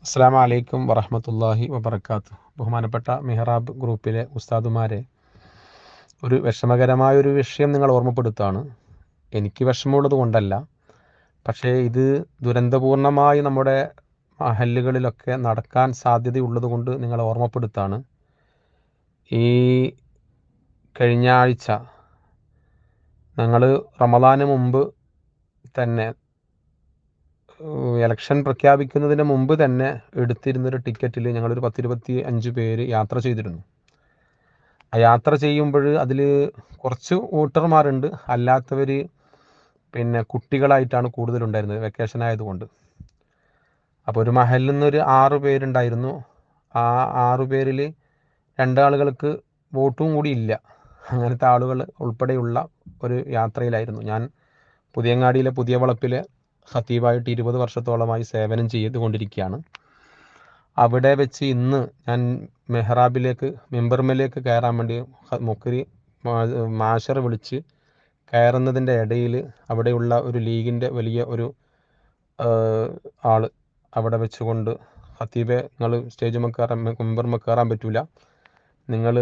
അസ്സലാമു അലൈക്കും വറഹ്മത്തുള്ളാഹി വബറകാതുഹു. ബഹുമാനപ്പെട്ട മിഹ്റാബ് ഗ്രൂപ്പിലെ ഉസ്താദുമാരെ, ഒരു വിഷമകരമായൊരു വിഷയം നിങ്ങൾ ഓർമ്മപ്പെടുത്തുകയാണ്. എനിക്ക് വിഷമമുള്ളത് കൊണ്ടല്ല, പക്ഷേ ഇത് ദുരന്തപൂർണമായി നമ്മുടെ മഹല്ലുകളിലൊക്കെ നടക്കാൻ സാധ്യതയുള്ളത് കൊണ്ട് നിങ്ങളെ ഓർമ്മപ്പെടുത്തുകയാണ്. ഈ കഴിഞ്ഞ ആഴ്ച ഞങ്ങൾ റമദാന് മുമ്പ് തന്നെ ഇലക്ഷൻ പ്രഖ്യാപിക്കുന്നതിന് മുമ്പ് തന്നെ എടുത്തിരുന്നൊരു ടിക്കറ്റിൽ ഞങ്ങളൊരു 10-25 പേര് യാത്ര ചെയ്തിരുന്നു. ആ യാത്ര ചെയ്യുമ്പോൾ അതിൽ കുറച്ച് വോട്ടർമാരുണ്ട്, അല്ലാത്തവർ കുട്ടികളായിട്ടാണ് കൂടുതലുണ്ടായിരുന്നത്, വെക്കേഷൻ ആയതുകൊണ്ട്. അപ്പോൾ ഒരു മഹലിൽ നിന്നൊരു 6 പേരുണ്ടായിരുന്നു. ആ 6 പേരിൽ 2 ആളുകൾക്ക് വോട്ടും കൂടി ഇല്ല. അങ്ങനത്തെ ആളുകൾ ഉൾപ്പെടെയുള്ള ഒരു യാത്രയിലായിരുന്നു. ഞാൻ പുതിയങ്ങാടിയിലെ പുതിയ വളപ്പിലെ ഖത്തീബായിട്ട് 20 വർഷത്തോളമായി സേവനം ചെയ്തുകൊണ്ടിരിക്കുകയാണ്. അവിടെ വെച്ച് ഇന്ന് ഞാൻ മെഹ്റാബിലേക്ക് മിമ്പർമേലേക്ക് കയറാൻ വേണ്ടി മുക്കരി മാഷർ വിളിച്ച് കയറുന്നതിൻ്റെ ഇടയിൽ അവിടെയുള്ള ഒരു ലീഗിൻ്റെ വലിയ ഒരു ആൾ അവിടെ വെച്ചുകൊണ്ട്, ഖത്തീബെ നിങ്ങൾ സ്റ്റേജ് കയറാൻ മിമ്പർമ കയറാൻ പറ്റൂല, നിങ്ങൾ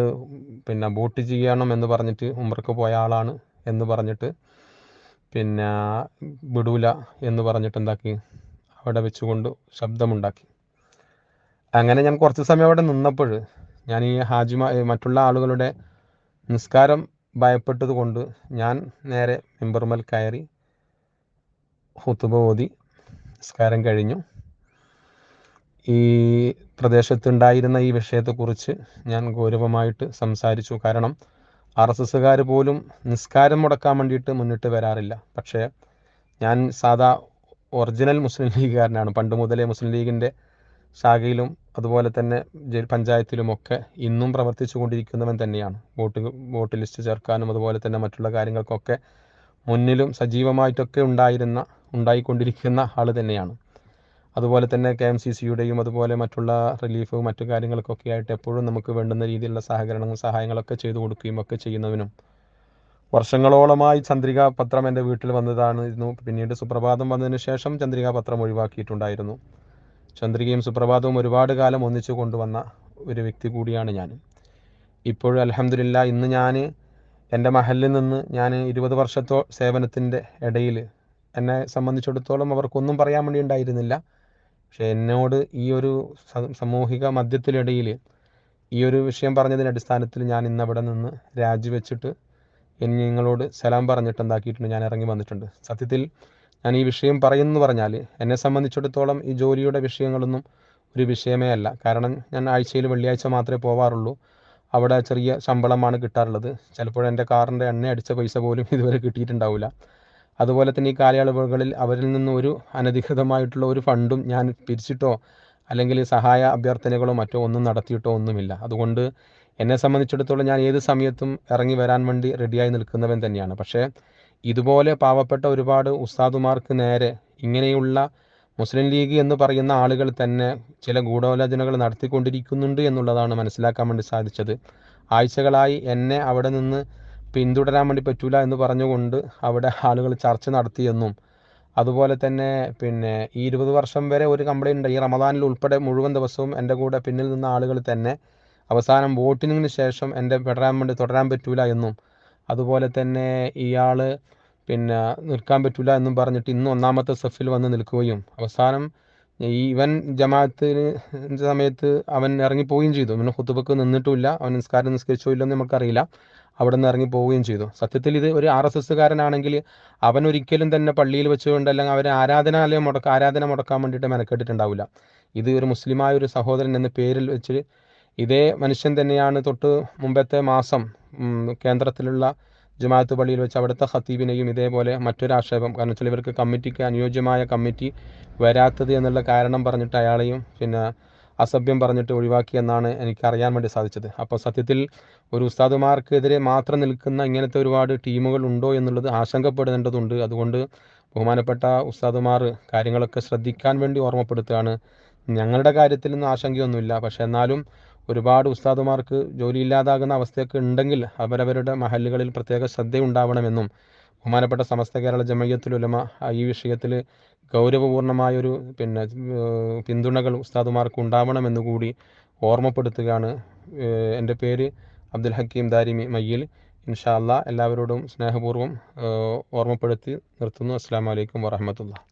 വോട്ട് ചെയ്യണം എന്ന് പറഞ്ഞിട്ട് ഉംറക്ക് പോയ ആളാണ് എന്ന് പറഞ്ഞിട്ട് വിടൂല എന്ന് പറഞ്ഞിട്ട് എന്താക്കി, അവിടെ വെച്ചുകൊണ്ട് ശബ്ദമുണ്ടാക്കി. അങ്ങനെ ഞാൻ കുറച്ച് സമയം അവിടെ നിന്നപ്പോൾ ഞാൻ ഈ മറ്റുള്ള ആളുകളുടെ നിസ്കാരം ഭയപ്പെട്ടത് കൊണ്ട് ഞാൻ നേരെ മിമ്പർമൽ കയറി ഖുതുബ ഓതി നിസ്കാരം കഴിഞ്ഞു. ഈ പ്രദേശത്തുണ്ടായിരുന്ന ഈ വിഷയത്തെക്കുറിച്ച് ഞാൻ ഗൗരവമായിട്ട് സംസാരിച്ചു. കാരണം RSSകാർ പോലും നിസ്കാരം മുടക്കാൻ വേണ്ടിയിട്ട് മുന്നിട്ട് വരാറില്ല. പക്ഷേ ഞാൻ സാധാ ഒറിജിനൽ മുസ്ലിം ലീഗുകാരനാണ്. പണ്ട് മുതലേ മുസ്ലിം ലീഗിൻ്റെ ശാഖയിലും അതുപോലെ തന്നെ പഞ്ചായത്തിലുമൊക്കെ ഇന്നും പ്രവർത്തിച്ചു കൊണ്ടിരിക്കുന്നവൻ തന്നെയാണ്. വോട്ട് ലിസ്റ്റ് ചേർക്കാനും അതുപോലെ തന്നെ മറ്റുള്ള കാര്യങ്ങൾക്കൊക്കെ മുന്നിലും സജീവമായിട്ടൊക്കെ ഉണ്ടായിക്കൊണ്ടിരിക്കുന്ന ആൾ തന്നെയാണ്. അതുപോലെ തന്നെ KMCCയുടെയും അതുപോലെ മറ്റുള്ള റിലീഫ് മറ്റു കാര്യങ്ങൾക്കൊക്കെ ആയിട്ട് എപ്പോഴും നമുക്ക് വേണ്ടുന്ന രീതിയിലുള്ള സഹായങ്ങളൊക്കെ ചെയ്തു കൊടുക്കുകയും ഒക്കെ ചെയ്യുന്നവനും, വർഷങ്ങളോളമായി ചന്ദ്രികാ പത്രം എൻ്റെ വീട്ടിൽ വന്നതായിരുന്നു. പിന്നീട് സുപ്രഭാതം വന്നതിന് ശേഷം ചന്ദ്രികാ പത്രം ഒഴിവാക്കിയിട്ടുണ്ടായിരുന്നു. ചന്ദ്രികയും സുപ്രഭാതവും ഒരുപാട് കാലം ഒന്നിച്ചു കൊണ്ടുവന്ന ഒരു വ്യക്തി കൂടിയാണ് ഞാൻ. ഇപ്പോഴും അൽഹംദുലില്ലാ ഇന്ന് ഞാൻ എൻ്റെ മഹലിൽ നിന്ന് ഞാൻ 20 വർഷത്തോ സേവനത്തിൻ്റെ ഇടയിൽ എന്നെ സംബന്ധിച്ചിടത്തോളം അവർക്കൊന്നും പറയാൻ വേണ്ടി ഉണ്ടായിരുന്നില്ല. പക്ഷേ എന്നോട് ഈ ഒരു സാമൂഹിക മധ്യത്തിനിടയിൽ ഈ ഒരു വിഷയം പറഞ്ഞതിൻ്റെ അടിസ്ഥാനത്തിൽ ഞാൻ ഇന്ന് അവിടെ നിന്ന് രാജിവെച്ചിട്ട് നിങ്ങളോട് സലാം പറഞ്ഞിട്ട് എന്താക്കിയിട്ടുണ്ട്, ഞാൻ ഇറങ്ങി വന്നിട്ടുണ്ട്. സത്യത്തിൽ ഞാൻ ഈ വിഷയം പറയുന്നു പറഞ്ഞാൽ എന്നെ സംബന്ധിച്ചിടത്തോളം ഈ ജോലിയുടെ വിഷയങ്ങളൊന്നും ഒരു വിഷയമേ അല്ല. കാരണം ഞാൻ ആഴ്ചയിൽ വെള്ളിയാഴ്ച മാത്രമേ പോവാറുള്ളൂ. അവിടെ ചെറിയ ശമ്പളമാണ് കിട്ടാറുള്ളത്. ചിലപ്പോൾ എൻ്റെ കാറിൻ്റെ എണ്ണ അടിച്ച പൈസ പോലും ഇതുവരെ കിട്ടിയിട്ടുണ്ടാവില്ല. അതുപോലെ തന്നെ ഈ കാലയളവുകളിൽ അവരിൽ നിന്ന് ഒരു അനധികൃതമായിട്ടുള്ള ഒരു ഫണ്ടും ഞാൻ പിരിച്ചിട്ടോ അല്ലെങ്കിൽ സഹായ അഭ്യർത്ഥനകളോ മറ്റോ ഒന്നും നടത്തിയിട്ടോ ഒന്നുമില്ല. അതുകൊണ്ട് എന്നെ സംബന്ധിച്ചിടത്തോളം ഞാൻ ഏത് സമയത്തും ഇറങ്ങി വരാൻ വേണ്ടി റെഡിയായി നിൽക്കുന്നവൻ തന്നെയാണ്. പക്ഷേ ഇതുപോലെ പാവപ്പെട്ട ഒരുപാട് ഉസ്താദുമാർക്ക് നേരെ ഇങ്ങനെയുള്ള മുസ്ലിം ലീഗ് എന്ന് പറയുന്ന ആളുകൾ തന്നെ ചില ഗൂഢാലോചനകൾ നടത്തിക്കൊണ്ടിരിക്കുന്നുണ്ട് എന്നുള്ളതാണ് മനസ്സിലാക്കാൻ വേണ്ടി സാധിച്ചത്. ആഴ്ചകളായി എന്നെ അവിടെ നിന്ന് പിന്തുടരാൻ വേണ്ടി പറ്റൂല എന്ന് പറഞ്ഞുകൊണ്ട് അവിടെ ആളുകൾ ചർച്ച നടത്തിയെന്നും, അതുപോലെ തന്നെ ഈ 20 വർഷം വരെ ഒരു കംപ്ലൈൻറ്റ് ഉണ്ട്. ഈ റമദാനിൽ ഉൾപ്പെടെ മുഴുവൻ ദിവസവും എൻ്റെ കൂടെ പിന്നിൽ നിന്ന ആളുകൾ തന്നെ അവസാനം വോട്ടിങ്ങിന് ശേഷം എൻ്റെ തുടരാൻ പറ്റൂല എന്നും, അതുപോലെ തന്നെ ഇയാൾ നിൽക്കാൻ പറ്റൂല എന്നും പറഞ്ഞിട്ട് ഇന്ന് 1ാമത്തെ സഫിൽ വന്ന് നിൽക്കുകയും അവസാനം ഇവൻ ജമാഅത്തിന് സമയത്ത് അവൻ ഇറങ്ങിപ്പോവുകയും ചെയ്തു. ഖുതുബക്ക് നിന്നിട്ടുമില്ല, അവൻ നിസ്കരിച്ചോ ഇല്ലെന്ന് നമുക്കറിയില്ല. അവിടെ നിന്ന് ഇറങ്ങി പോവുകയും ചെയ്തു. സത്യത്തിൽ ഇത് ഒരു RSSകാരനാണെങ്കിൽ അവൻ ഒരിക്കലും തന്നെ പള്ളിയിൽ വെച്ചുകൊണ്ട് അല്ലെങ്കിൽ അവരെ ആരാധന മുടക്കാൻ വേണ്ടിയിട്ട് മെനക്കെട്ടിട്ടുണ്ടാവില്ല. ഇത് ഒരു മുസ്ലിമായ ഒരു സഹോദരൻ എന്ന പേരിൽ വെച്ച് ഇതേ മനുഷ്യൻ തന്നെയാണ് തൊട്ട് മുമ്പത്തെ മാസം കേന്ദ്രത്തിലുള്ള ജമാഅത്ത് പള്ളിയിൽ വെച്ച് അവിടുത്തെ ഖത്തീബിനെയും ഇതേപോലെ മറ്റൊരു ആക്ഷേപം, കാരണം വെച്ചാൽ ഇവർക്ക് കമ്മിറ്റിക്ക് അനുയോജ്യമായ കമ്മിറ്റി വരാത്തത് എന്നുള്ള കാരണം പറഞ്ഞിട്ട് അയാളെയും അസഭ്യം പറഞ്ഞിട്ട് ഒഴിവാക്കിയെന്നാണ് എനിക്ക് അറിയാൻ വേണ്ടി സാധിച്ചത്. അപ്പോൾ സത്യത്തിൽ ഒരു ഉസ്താദുമാർക്കെതിരെ മാത്രം നിൽക്കുന്ന ഇങ്ങനത്തെ ഒരുപാട് ടീമുകൾ ഉണ്ടോ എന്നുള്ളത് ആശങ്കപ്പെടേണ്ടതുണ്ട്. അതുകൊണ്ട് ബഹുമാനപ്പെട്ട ഉസ്താദുമാർ കാര്യങ്ങളൊക്കെ ശ്രദ്ധിക്കാൻ വേണ്ടി ഓർമ്മപ്പെടുത്തുകയാണ്. ഞങ്ങളുടെ കാര്യത്തിലൊന്നും ആശങ്കയൊന്നുമില്ല. പക്ഷേ എന്നാലും ഒരുപാട് ഉസ്താദുമാർക്ക് ജോലിയില്ലാതാകുന്ന അവസ്ഥയൊക്കെ ഉണ്ടെങ്കിൽ അവരവരുടെ മഹല്ലുകളിൽ പ്രത്യേക ശ്രദ്ധയുണ്ടാവണമെന്നും ബഹുമാനപ്പെട്ട സമസ്ത കേരള ജമയ്യത്തുൽ ഉലമ ഈ വിഷയത്തിൽ ഗൗരവപൂർണമായൊരു പിന്തുണകൾ ഉസ്താദുമാർക്ക് ഉണ്ടാവണമെന്നുകൂടി ഓർമ്മപ്പെടുത്തുകയാണ്. എൻ്റെ പേര് അബ്ദുൽ ഹക്കീം ദാരിമി മയ്യിൽ. ഇൻഷാ അല്ലാ എല്ലാവരോടും സ്നേഹപൂർവ്വം ഓർമ്മപ്പെടുത്തി നിർത്തുന്നു. അസ്സലാമു അലൈക്കും വറഹ്മത്തുള്ളാഹി.